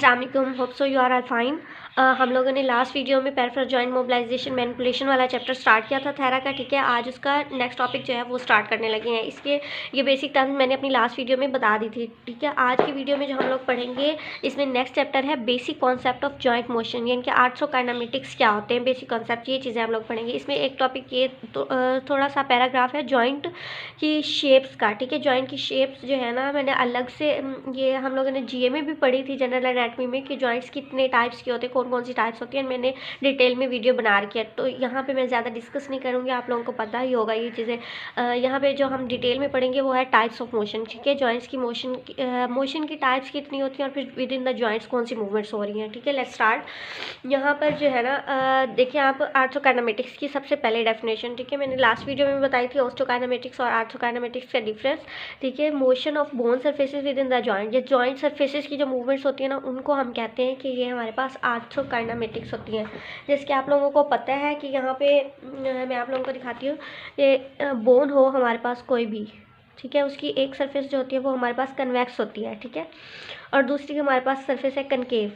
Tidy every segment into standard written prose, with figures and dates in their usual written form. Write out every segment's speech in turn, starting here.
अस्सलाम वालेकुम, hope so you are all fine. हम लोगों ने लास्ट वीडियो में पेरिफेरल जॉइंट मोबिलाइजेशन मैनिपुलेशन वाला चैप्टर स्टार्ट किया था थेरा का, ठीक है। आज उसका नेक्स्ट टॉपिक जो है वो स्टार्ट करने लगे हैं। इसके ये बेसिक टर्म्स मैंने अपनी लास्ट वीडियो में बता दी थी, ठीक है। आज की वीडियो में जो हम लोग पढ़ेंगे इसमें नेक्स्ट चैप्टर है basic concept of joint motion, यानी कि आर्थ्रोकाइनेमेटिक्स क्या होते हैं, बेसिक कॉन्सेप्ट, ये चीज़ें हम लोग पढ़ेंगे। इसमें एक टॉपिक ये थोड़ा सा पैराग्राफ है जॉइंट की शेप्स का, ठीक है। जॉइंट की शेप्स जो है ना, मैंने अलग से ये हम लोगों ने जीए में भी पढ़ी थी, जनरल एनाटमी में, कि जॉइंट्स कितने टाइप्स के होते हैं, कौन कौन सी टाइप्स होती हैं। मैंने डिटेल में वीडियो बना रखी है, तो यहाँ पे मैं ज़्यादा डिस्कस नहीं करूँगी, आप लोगों को पता ही होगा ये चीज़ें। यहाँ पे जो हम डिटेल में पढ़ेंगे वो है टाइप्स ऑफ मोशन, ठीक है। जॉइंट्स की मोशन की टाइप्स कितनी होती हैं और फिर विद इन द जॉइंट्स कौन सी मूवमेंट्स हो रही हैं, ठीक है। Let's start. यहाँ पर जो है ना, देखिए आप आर्थ्रोकाइनेमेटिक्स की सबसे पहले डेफिनेशन, ठीक है, मैंने लास्ट वीडियो में बताई थी ऑस्टोकाइनेमेटिक्स और आर्थ्रोकाइनेमेटिक्स का डिफरेंस, ठीक है। Motion of bone surfaces with in the joint, ये जॉइंट सर्फेसिस की जो मूवमेंट्स होती है ना, उनको हम कहते हैं कि ये हमारे पास आर्थ्रोकाइनेमेटिक्स होती हैं। जैसे कि आप लोगों को पता है कि यहाँ पे मैं आप लोगों को दिखाती हूँ, ये बोन हो हमारे पास कोई भी, ठीक है, उसकी एक सरफेस जो होती है वो हमारे पास कन्वेक्स होती है, ठीक है, और दूसरी हमारे पास सरफेस है कनकेव।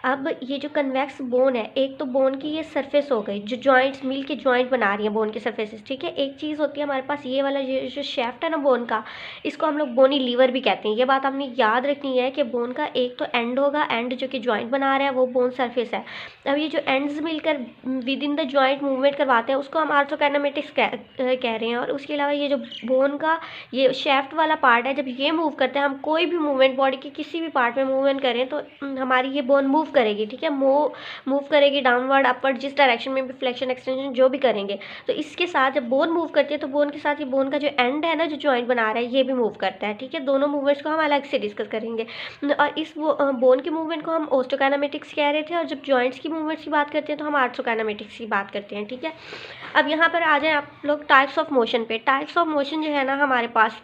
अब ये जो कन्वेक्स बोन है, एक तो बोन की ये सरफेस हो गई जो जॉइंट्स मिल के जॉइंट बना रही है बोन की सरफेसेस, ठीक है। एक चीज़ होती है हमारे पास ये वाला जो शेफ्ट है ना बोन का, इसको हम लोग बोनी लीवर भी कहते हैं। ये बात आपने याद रखनी है कि बोन का एक तो एंड होगा, एंड जो कि जॉइंट बना रहा है वो बोन सरफेस है। अब ये जो एंड्स मिलकर with in the joint movement करवाते हैं उसको हम आर्थ्रोकाइनेमेटिक्स कह रहे हैं। और उसके अलावा ये जो बोन का ये शेफ्ट वाला पार्ट है, जब ये मूव करते हैं, हम कोई भी मूवमेंट बॉडी के किसी भी पार्ट में मूवमेंट करें तो हमारी ये बोन मूव करेगी, ठीक है। मूव करेगी डाउनवर्ड अपवर्ड, जिस डायरेक्शन में भी फ्लेक्शन एक्सटेंशन जो भी करेंगे। तो इसके साथ जब बोन मूव करती है तो बोन के साथ ये बोन का जो एंड है ना, जो जॉइंट बना रहा है, ये भी मूव करता है, ठीक है। दोनों मूवमेंट्स को हम अलग से डिस्कस करेंगे। और इस बोन की मूवमेंट को हम ऑस्टोकाइनेमेटिक्स कह रहे थे, और जब जॉइंट्स की मूवमेंट्स की बात करते हैं तो हम आर्थ्रोकाइनेमेटिक्स की बात करते हैं, ठीक है। अब यहाँ पर आ जाए आप लोग टाइप्स ऑफ मोशन पे। टाइप्स ऑफ मोशन जो है ना हमारे पास,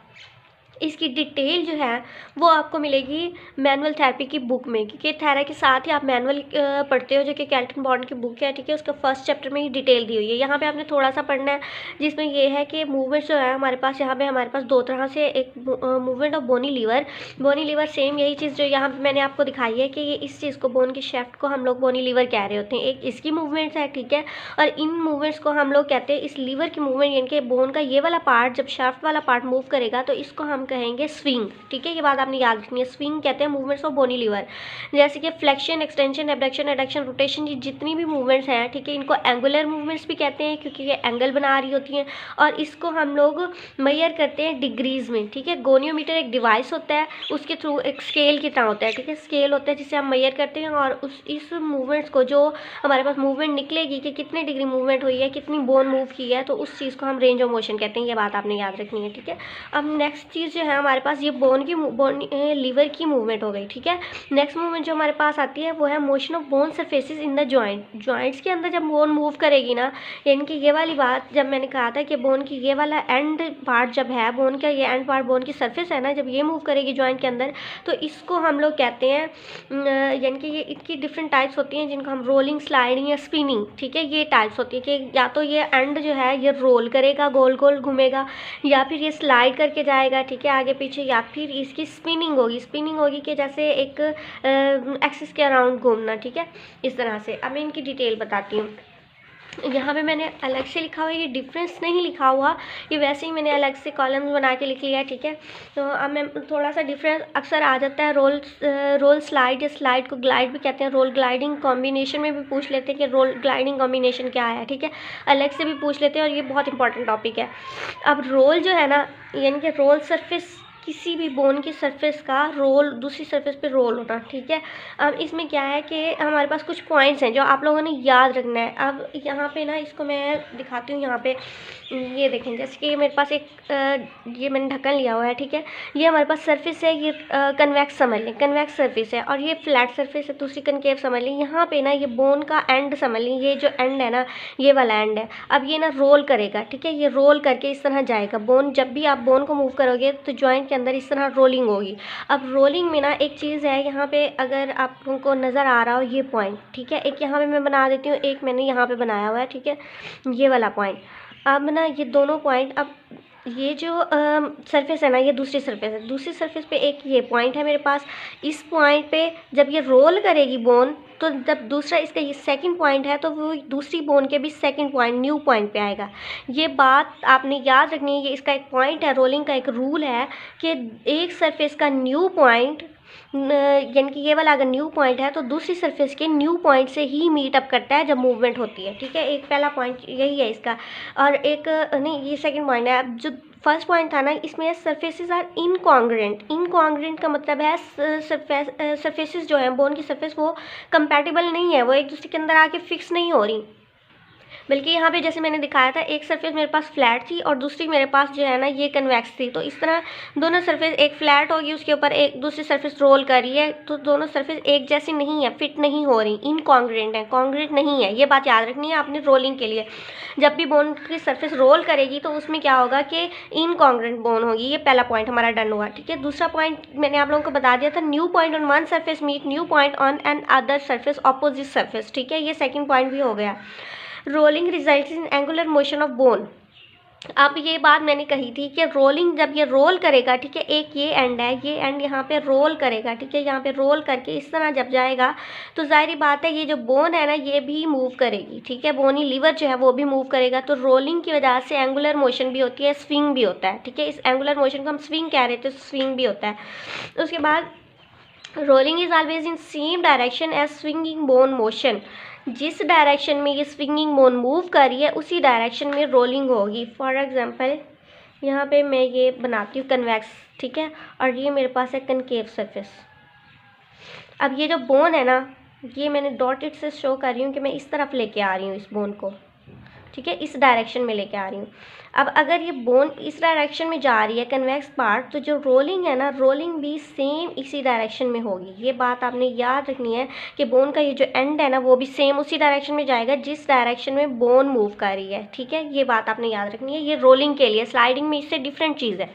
इसकी डिटेल जो है वो आपको मिलेगी मैनुअल थेरेपी की बुक में, क्योंकि थेरा के साथ ही आप मैनुअल पढ़ते हो जो कि केल्टन बॉन्ड की बुक है, ठीक है। उसका फर्स्ट चैप्टर में ही डिटेल दी हुई है। यहाँ पे आपने थोड़ा सा पढ़ना है, जिसमें ये है कि मूवमेंट्स जो है हमारे पास, यहाँ पे हमारे पास दो तरह से, एक movement of bony lever same यही चीज़ जो यहाँ पे मैंने आपको दिखाई है कि ये इस चीज़ को, बोन के शेफ्ट को हम लोग बोनी लीवर कह रहे होते हैं। एक इसकी मूवमेंट्स है, ठीक है, और इन मूवमेंट्स को हम लोग कहते हैं, इस लीवर की मूवमेंट यानी कि बोन का ये वाला पार्ट जब शेफ्ट वाला पार्ट मूव करेगा तो इसको हम कहेंगे स्विंग, ठीक है। ये बात आपने याद रखनी है, स्विंग कहते हैं मूवमेंट्स ऑफ बोनी लीवर। जैसे कि flexion, extension, abduction, adduction, rotation, ये जितनी भी मूवमेंट्स हैं, ठीक है, इनको एंगुलर मूवमेंट्स भी कहते हैं क्योंकि ये एंगल बना रही होती हैं। और इसको हम लोग मेजर करते हैं डिग्रीज में, ठीक है। गोनियोमीटर एक डिवाइस होता है, उसके थ्रू एक स्केल की तरह होता है, ठीक है, स्केल होता है जिससे हम मेजर करते हैं। और इस मूवमेंट्स को, जो हमारे पास मूवमेंट निकलेगी कि कितने डिग्री मूवमेंट हुई है, कितनी बोन मूव की है, तो उस चीज़ को हम रेंज ऑफ मोशन कहते हैं। ये बात आपने याद रखनी है, ठीक है। अब नेक्स्ट चीज़ जो है हमारे पास, ये बोन लीवर की मूवमेंट हो गई, ठीक है। नेक्स्ट मूवमेंट जो हमारे पास आती है वो है motion of bone surfaces in the joint. Joints के अंदर जब बोन मूव करेगी ना, यानी कि ये वाली बात जब मैंने कहा था कि बोन की ये वाला एंड पार्ट जब है, बोन का ये एंड पार्ट, बोन की सरफेस है ना, जब ये मूव करेगी जॉइंट के अंदर, तो इसको हम लोग कहते हैं, यानी कि ये इसकी डिफरेंट टाइप्स होती हैं जिनको हम रोलिंग, स्लाइडिंग या स्पिनिंग, ठीक है, ये टाइप्स होती है कि या तो ये एंड जो है ये रोल करेगा, गोल गोल घूमेगा, या फिर ये स्लाइड करके जाएगा, ठीक है, आगे पीछे, या फिर इसकी स्पिनिंग होगी कि जैसे एक एक्सिस के अराउंड घूमना, ठीक है, इस तरह से। अब मैं इनकी डिटेल बताती हूँ। यहाँ पे मैंने अलग से लिखा हुआ है, ये डिफरेंस नहीं लिखा हुआ, ये वैसे ही मैंने अलग से कॉलम्स बना के लिख लिया है, ठीक है। तो अब मैं थोड़ा सा डिफरेंस अक्सर आ जाता है, रोल स्लाइड, या स्लाइड को ग्लाइड भी कहते हैं, रोल ग्लाइडिंग कॉम्बिनेशन में भी पूछ लेते हैं कि रोल ग्लाइडिंग कॉम्बिनेशन क्या है, ठीक है, अलग से भी पूछ लेते हैं, और ये बहुत इंपॉर्टेंट टॉपिक है। अब रोल जो है ना, यानी कि रोल सरफेस, किसी भी बोन की सरफेस का रोल दूसरी सरफेस पे रोल होना, ठीक है। अब इसमें क्या है कि हमारे पास कुछ पॉइंट्स हैं जो आप लोगों ने याद रखना है। अब यहाँ पे ना, इसको मैं दिखाती हूँ। यहाँ पे ये देखें, जैसे कि मेरे पास एक ये मैंने ढक्कन लिया हुआ है, ठीक है, ये हमारे पास सरफेस है, ये कन्वेक्स समझ लें, कन्वेक्स सरफेस है, और ये फ्लैट सरफेस है, दूसरी कनकेव समझ लें। यहाँ पे ना ये बोन का एंड समझ लें, ये जो एंड है ना, ये वाला एंड है। अब ये ना रोल करेगा, ठीक है, ये रोल करके इस तरह जाएगा। बोन, जब भी आप बोन को मूव करोगे तो जॉइंट के अंदर इस तरह रोलिंग होगी। अब रोलिंग में ना एक चीज़ है, यहाँ पे अगर आपको नज़र आ रहा हो ये पॉइंट, ठीक है, एक यहाँ पे मैं बना देती हूँ, एक मैंने यहाँ पे बनाया हुआ है, ठीक है, ये वाला पॉइंट। अब ना ये दोनों पॉइंट, अब ये जो सरफेस है ना, ये दूसरी सरफेस है। दूसरी सरफेस पे एक ये पॉइंट है मेरे पास। इस पॉइंट पे जब ये रोल करेगी बोन, तो जब दूसरा इसका ये सेकंड पॉइंट है, तो वो दूसरी बोन के भी सेकंड पॉइंट न्यू पॉइंट पे आएगा। ये बात आपने याद रखनी है। ये इसका एक पॉइंट है, रोलिंग का एक रूल है कि एक सरफेस का न्यू पॉइंट, यानी कि ये वाला अगर न्यू पॉइंट है तो दूसरी सरफेस के न्यू पॉइंट से ही मीट अप करता है जब मूवमेंट होती है। ठीक है, एक पहला पॉइंट यही है इसका। और एक नहीं, ये सेकंड पॉइंट है। अब जो फर्स्ट पॉइंट था ना, इसमें सरफेसेस आर इनकॉन्ग्रेंट। इनकॉन्ग्रेंट का मतलब है सरफेसेस जो है बोन की सरफेस, वो कंपैटिबल नहीं है, वो एक दूसरे के अंदर आके फिक्स नहीं हो रही। बल्कि यहाँ पे जैसे मैंने दिखाया था, एक सरफेस मेरे पास फ्लैट थी और दूसरी मेरे पास जो है ना ये कन्वेक्स थी। तो इस तरह दोनों सरफेस, एक फ्लैट होगी उसके ऊपर एक दूसरी सरफेस रोल कर रही है, तो दोनों सरफेस एक जैसी नहीं है, फिट नहीं हो रही, इनकॉन्ग्रेंट है, कॉन्ग्रेंट नहीं है। ये बात याद रखनी है आपने रोलिंग के लिए। जब भी बोन की सरफेस रोल करेगी तो उसमें क्या होगा कि इनकॉन्ग्रेंट बोन होगी। ये पहला पॉइंट हमारा डन हुआ। ठीक है, दूसरा पॉइंट मैंने आप लोगों को बता दिया था, new point on one surface meet new point on another surface opposite surface. ठीक है, ये सेकेंड पॉइंट भी हो गया। Rolling results in angular motion of bone. अब ये बात मैंने कही थी कि रोलिंग जब ये रोल करेगा, ठीक है, एक ये एंड है, ये एंड यहाँ पे रोल करेगा। ठीक है, यहाँ पे रोल करके इस तरह जब जाएगा तो जाहिर बात है ये जो बोन है ना ये भी मूव करेगी। ठीक है, बोनी लीवर जो है वो भी मूव करेगा। तो रोलिंग की वजह से एंगुलर मोशन भी होती है, स्विंग भी होता है। ठीक है, इस एंगुलर मोशन को हम स्विंग कह रहे थे, स्विंग भी होता है। उसके बाद rolling is always in same direction as swinging bone motion. जिस डायरेक्शन में ये स्विंगिंग बोन मूव कर रही है उसी डायरेक्शन में रोलिंग होगी। फॉर एग्जांपल यहाँ पे मैं ये बनाती हूँ कन्वेक्स। ठीक है, और ये मेरे पास है कनकेव सरफेस। अब ये जो बोन है ना, ये मैंने डॉटेड से शो कर रही हूँ कि मैं इस तरफ लेके आ रही हूँ इस बोन को। ठीक है, इस डायरेक्शन में लेके आ रही हूँ। अब अगर ये बोन इस डायरेक्शन में जा रही है कन्वेक्स पार्ट, तो जो रोलिंग है ना, रोलिंग भी सेम इसी डायरेक्शन में होगी। ये बात आपने याद रखनी है कि बोन का ये जो एंड है ना वो भी सेम उसी डायरेक्शन में जाएगा जिस डायरेक्शन में बोन मूव कर रही है। ठीक है, ये बात आपने याद रखनी है। ये रोलिंग के लिए, स्लाइडिंग में इससे डिफरेंट चीज़ है।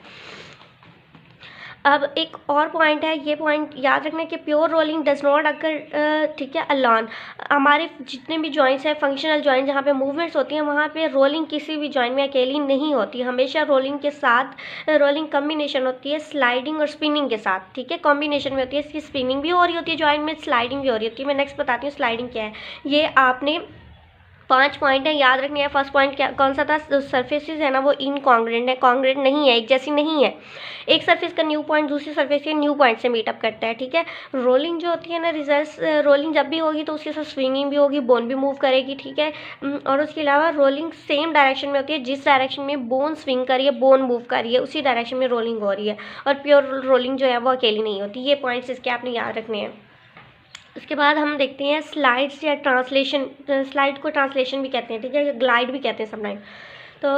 अब एक और पॉइंट है, ये पॉइंट याद रखना कि pure rolling does not occur, ठीक है, अलोन। हमारे जितने भी जॉइंट्स हैं, फंक्शनल जॉइंट जहाँ पे मूवमेंट्स होती हैं, वहाँ पे रोलिंग किसी भी जॉइंट में अकेली नहीं होती। हमेशा रोलिंग के साथ रोलिंग कॉम्बिनेशन होती है स्लाइडिंग और स्पिनिंग के साथ। ठीक है, कॉम्बिनेशन में होती है, इसकी स्पिनिंग भी हो रही होती है जॉइंट में, स्लाइडिंग भी हो रही होती है। मैं नेक्स्ट बताती हूँ स्लाइडिंग क्या है। ये आपने 5 पॉइंट है याद रखनी है। फर्स्ट पॉइंट क्या कौन सा था, सरफेसेस है ना वो इनकॉन्ग्रेंट है, कॉन्ग्रेंट नहीं है, एक जैसी नहीं है। एक सरफेस का न्यू पॉइंट दूसरी सरफेस के न्यू पॉइंट से मीटअप करता है। ठीक है, रोलिंग जो होती है ना, रिजल्ट रोलिंग जब भी होगी तो उसके साथ स्विंगिंग भी होगी, बोन भी मूव करेगी। ठीक है, और उसके अलावा रोलिंग सेम डायरेक्शन में होती है, जिस डायरेक्शन में बोन स्विंग कर रही है, बोन मूव कर रही है, उसी डायरेक्शन में रोलिंग हो रही है। और प्योर रोलिंग जो है वो अकेली नहीं होती। ये पॉइंट्स इसके आपने याद रखने हैं। उसके बाद हम देखते हैं स्लाइड्स या ट्रांसलेशन। स्लाइड को ट्रांसलेशन भी कहते हैं, ठीक है, या ग्लाइड भी कहते हैं समटाइम। तो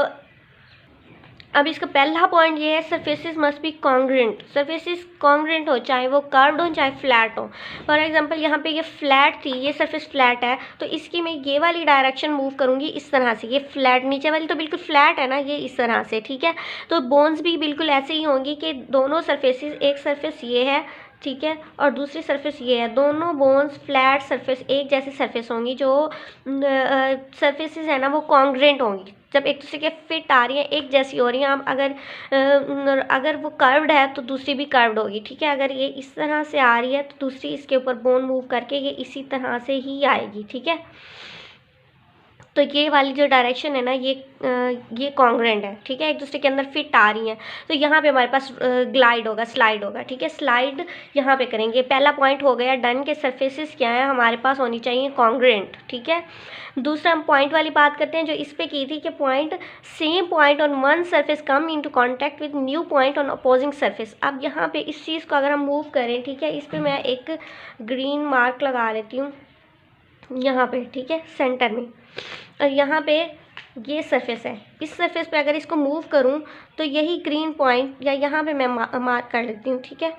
अब इसका पहला पॉइंट ये है, surfaces must be congruent. Surfaces congruent हो, चाहे वो कर्व्ड हो चाहे फ्लैट हो। फॉर एग्जांपल यहाँ पे ये फ्लैट थी, ये सरफेस फ्लैट है, तो इसकी मैं ये वाली डायरेक्शन मूव करूँगी इस तरह से। ये फ्लैट नीचे वाली तो बिल्कुल फ्लैट है ना, ये इस तरह से। ठीक है, तो बोन्स भी बिल्कुल ऐसे ही होंगी कि दोनों सरफेसेस, एक सरफेस ये है, ठीक है, और दूसरी सरफेस ये है, दोनों बोन्स फ्लैट सरफेस एक जैसी सरफेस होंगी। जो सरफेसेस है ना वो कॉन्ग्रेंट होंगी, जब एक दूसरे के फिट आ रही हैं, एक जैसी हो रही हैं। अब अगर वो कर्व्ड है तो दूसरी भी कर्व्ड होगी। ठीक है, अगर ये इस तरह से आ रही है तो दूसरी इसके ऊपर बोन मूव करके ये इसी तरह से ही आएगी। ठीक है, तो ये वाली जो डायरेक्शन है ना ये कॉन्ग्रेंट है। ठीक है, एक दूसरे के अंदर फिट आ रही हैं। तो यहाँ पे हमारे पास ग्लाइड होगा, स्लाइड होगा। ठीक है, स्लाइड यहाँ पे करेंगे। पहला पॉइंट हो गया डन के सरफेसेस क्या है हमारे पास होनी चाहिए कॉन्ग्रेंट। ठीक है, दूसरा हम पॉइंट वाली बात करते हैं जो इस पे की थी कि point same point on one surface come into contact with new point on opposing surface. अब यहाँ पे इस चीज़ को अगर हम मूव करें, ठीक है, इस पर मैं एक ग्रीन मार्क लगा लेती हूँ यहाँ पे। ठीक है, सेंटर में। और यहाँ पे ये सरफेस है, इस सरफेस पे अगर इसको मूव करूँ तो यही ग्रीन पॉइंट या यहाँ पे मैं मार्क कर लेती हूँ। ठीक है,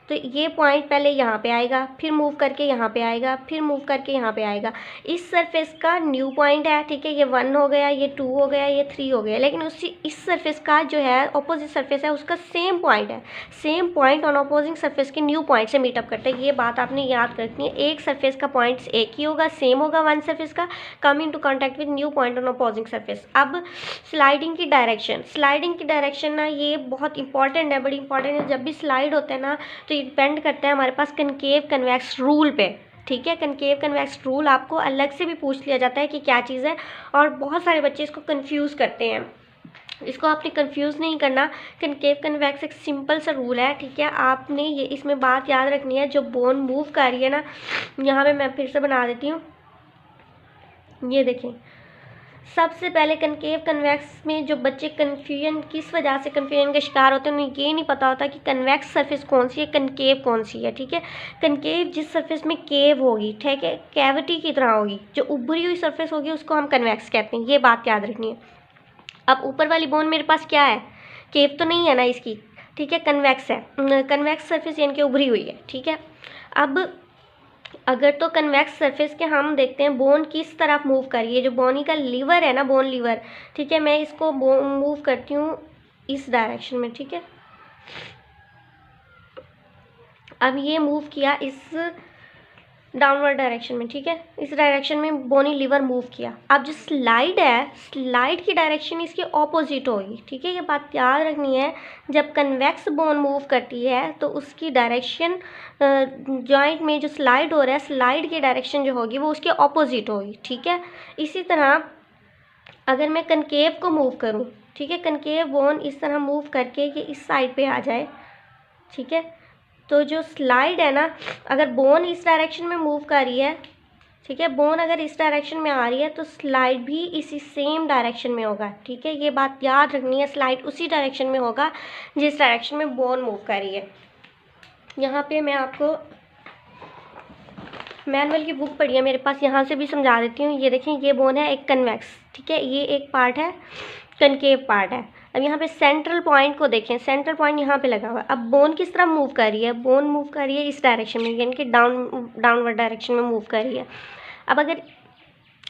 तो ये पॉइंट पहले यहाँ पे आएगा, फिर मूव करके यहाँ पे आएगा, फिर मूव करके यहाँ पे आएगा। इस सरफेस का न्यू पॉइंट है, ठीक है, ये 1 हो गया, ये 2 हो गया, ये 3 हो गया। लेकिन उसी इस सरफेस का जो है ऑपोजिट सरफेस है उसका सेम पॉइंट है, same point on opposing surface के न्यू पॉइंट से मीटअप करते हैं। ये बात आपने याद रखनी है। एक सरफेस का पॉइंट्स एक ही होगा, सेम होगा वन सरफेस का, come in to contact with new point on opposing surface. अब स्लाइडिंग की डायरेक्शन ना ये बहुत इंपॉर्टेंट है, बड़ी इंपॉर्टेंट है। जब भी स्लाइड होता है ना तो ये डिपेंड करता है हमारे पास कनकेव कन्वेक्स रूल पे, ठीक है। कनकेव कन्वेक्स रूल आपको अलग से भी पूछ लिया जाता है कि क्या चीज़ है, और बहुत सारे बच्चे इसको कंफ्यूज करते हैं। इसको आपने कंफ्यूज नहीं करना। कनकेव कन्वेक्स एक सिंपल सा रूल है, ठीक है। आपने ये इसमें बात याद रखनी है, जो बोन मूव कर रही है ना, यहाँ पे मैं फिर से बना देती हूँ, ये देखें। सबसे पहले कनकेव कन्वेक्स में जो बच्चे कन्फ्यूजन किस वजह से कन्फ्यूजन का शिकार होते हैं, उन्हें ये नहीं पता होता कि कन्वेक्स सरफेस कौन सी है, कनकेव कौन सी है, ठीक है। कनकेव जिस सरफेस में केव होगी, ठीक है, कैविटी की तरह होगी, जो उभरी हुई सरफेस होगी उसको हम कन्वेक्स कहते हैं। ये बात याद रखनी है। अब ऊपर वाली बोन मेरे पास क्या है, केव तो नहीं है ना इसकी, ठीक है, कन्वेक्स है। कन्वेक्स सरफेस यानी कि उभरी हुई है, ठीक है। अब अगर तो कन्वेक्स सरफेस के हम देखते हैं बोन किस तरफ मूव कर रही है। जो बोनी का लीवर है ना, बोन लीवर, ठीक है, मैं इसको मूव करती हूँ इस डायरेक्शन में, ठीक है। अब ये मूव किया इस डाउनवर्ड डायरेक्शन में, ठीक है, इस डायरेक्शन में बोनी लीवर मूव किया। अब जो स्लाइड है, स्लाइड की डायरेक्शन इसके ऑपोजिट होगी, ठीक है। ये बात याद रखनी है। जब कन्वेक्स बोन मूव करती है तो उसकी डायरेक्शन जॉइंट में जो स्लाइड हो रहा है, स्लाइड की डायरेक्शन जो होगी वो उसके ऑपोजिट होगी, ठीक है। इसी तरह अगर मैं कनकेव को मूव करूँ, ठीक है, कनकेव बोन इस तरह मूव करके ये इस साइड पे आ जाए, ठीक है, तो जो स्लाइड है ना, अगर बोन इस डायरेक्शन में मूव कर रही है, ठीक है, बोन अगर इस डायरेक्शन में आ रही है तो स्लाइड भी इसी सेम डायरेक्शन में होगा, ठीक है। ये बात याद रखनी है, स्लाइड उसी डायरेक्शन में होगा जिस डायरेक्शन में बोन मूव कर रही है। यहाँ पे मैं आपको मैनुअल की बुक पढ़ी है मेरे पास, यहाँ से भी समझा देती हूँ। ये देखें, ये बोन है एक कन्वेक्स, ठीक है, ये एक पार्ट है कनकेव पार्ट है। अब यहाँ पे सेंट्रल पॉइंट को देखें, सेंट्रल पॉइंट यहाँ पे लगा हुआ है। अब बोन किस तरह मूव कर रही है, बोन मूव कर रही है इस डायरेक्शन में, यानी कि डाउनवर्ड डायरेक्शन में मूव कर रही है। अब अगर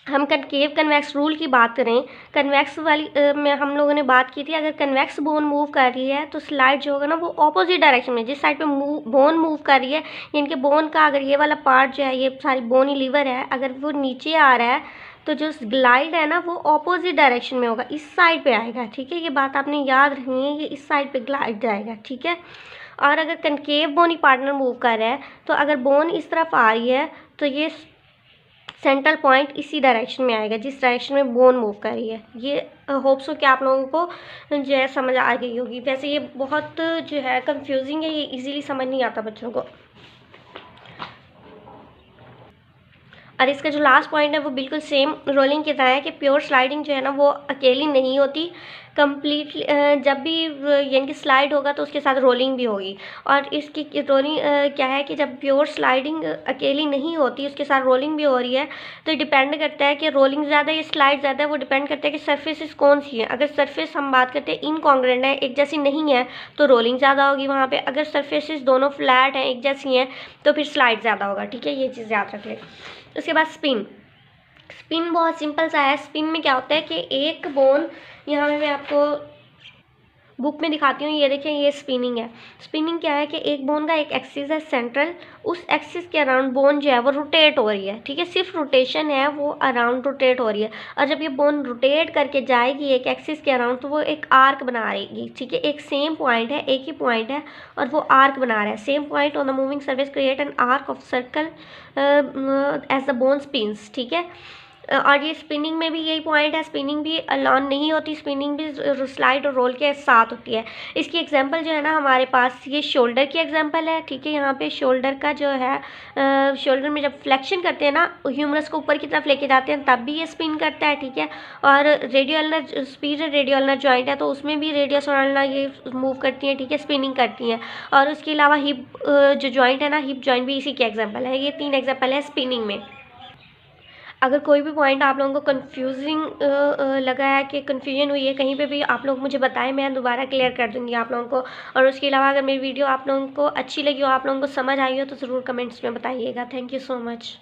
हम कनकेव कन्वेक्स रूल की बात करें, कन्वेक्स वाली में हम लोगों ने बात की थी, अगर कन्वेक्स बोन मूव कर रही है तो स्लाइड जो होगा ना वो ऑपोजिट डायरेक्शन में, जिस साइड पे बोन मूव कर रही है, यानी कि बोन का अगर ये वाला पार्ट जो है, ये सारी बोनी लीवर है, अगर वो नीचे आ रहा है तो जो ग्लाइड है ना वो ऑपोजिट डायरेक्शन में होगा, इस साइड पे आएगा, ठीक है। ये बात आपने याद रखनी है, ये इस साइड पे ग्लाइड जाएगा, ठीक है। और अगर कनकेव बोनी पार्टनर मूव कर रहा है तो अगर बोन इस तरफ आ रही है तो ये सेंट्रल पॉइंट इसी डायरेक्शन में आएगा जिस डायरेक्शन में बोन मूव कर रही है। ये होप्स हो कि आप लोगों को जो है समझ आ गई होगी। वैसे ये बहुत जो है कंफ्यूजिंग है, ये इजीली समझ नहीं आता बच्चों को। और इसका जो लास्ट पॉइंट है वो बिल्कुल सेम रोलिंग की तरह है कि प्योर स्लाइडिंग जो है ना वो अकेली नहीं होती, कम्प्लीटली जब भी यानी कि स्लाइड होगा तो उसके साथ रोलिंग भी होगी। और इसकी रोलिंग क्या है कि जब प्योर स्लाइडिंग अकेली नहीं होती, उसके साथ रोलिंग भी हो रही है, तो डिपेंड करता है कि रोलिंग ज़्यादा या स्लाइड ज़्यादा है। वो डिपेंड करता है कि सरफेसेस कौन सी है। अगर सरफेस हम बात करते हैं इनकॉन्ग्रेंट है, एक जैसी नहीं है, तो रोलिंग ज़्यादा होगी वहाँ पर। अगर सरफेसेस दोनों फ्लैट हैं, एक जैसी हैं, तो फिर स्लाइड ज़्यादा होगा, ठीक है। ये चीज़ याद रख लें। उसके बाद स्पिन बहुत सिंपल सा है। स्पिन में क्या होता है कि एक बोन, यहाँ में मैं आपको बुक में दिखाती हूँ, ये देखिए, ये स्पिनिंग है। स्पिनिंग क्या है कि एक बोन का एक एक्सिस है सेंट्रल, उस एक्सिस के अराउंड बोन जो है वो रोटेट हो रही है, ठीक है, सिर्फ रोटेशन है, वो अराउंड रोटेट हो रही है। और जब ये बोन रोटेट करके जाएगी एक एक्सिस के अराउंड तो वो एक आर्क बना रहेगी, ठीक है। एक सेम पॉइंट है, एक ही पॉइंट है और वो आर्क बना रहा है। Same point on the moving surface create an arc of circle as the bone spins, ठीक है। और ये स्पिनिंग में भी यही पॉइंट है, स्पिनिंग भी अलॉन नहीं होती, स्पिनिंग भी स्लाइड और रोल के साथ होती है। इसकी एग्जांपल जो है ना हमारे पास ये शोल्डर की एग्जांपल है, ठीक है। यहाँ पे शोल्डर का जो है शोल्डर में जब फ्लेक्शन करते हैं ना, ह्यूमरस को ऊपर की तरफ लेके जाते हैं, तब भी ये स्पिन करता है, ठीक है। और रेडियोल्नर स्पीड रेडियोल्नर जॉइंट है तो उसमें भी रेडियस और अल्ना ये मूव करती हैं, ठीक है, स्पिनिंग करती हैं। और उसके अलावा हिप जो जॉइंट है ना, हिप जॉइंट भी इसी की एग्जाम्पल है। ये 3 एग्जाम्पल है स्पिनिंग में। अगर कोई भी पॉइंट आप लोगों को कन्फ्यूजिंग लगा है कि कन्फ्यूजन हुई है कहीं पे भी, आप लोग मुझे बताएं, मैं दोबारा क्लियर कर दूँगी आप लोगों को। और उसके अलावा अगर मेरी वीडियो आप लोगों को अच्छी लगी हो, आप लोगों को समझ आई हो, तो ज़रूर कमेंट्स में बताइएगा। Thank you so much.